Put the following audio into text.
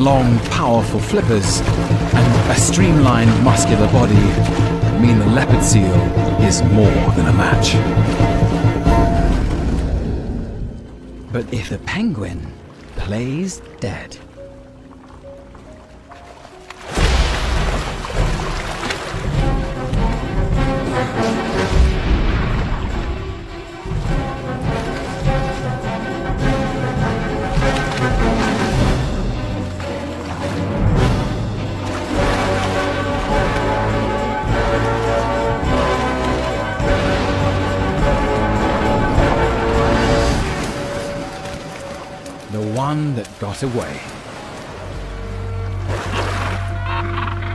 long, powerful flippers and a streamlined, muscular body mean the leopard seal is more than a match. But if the penguin plays dead, the one that got away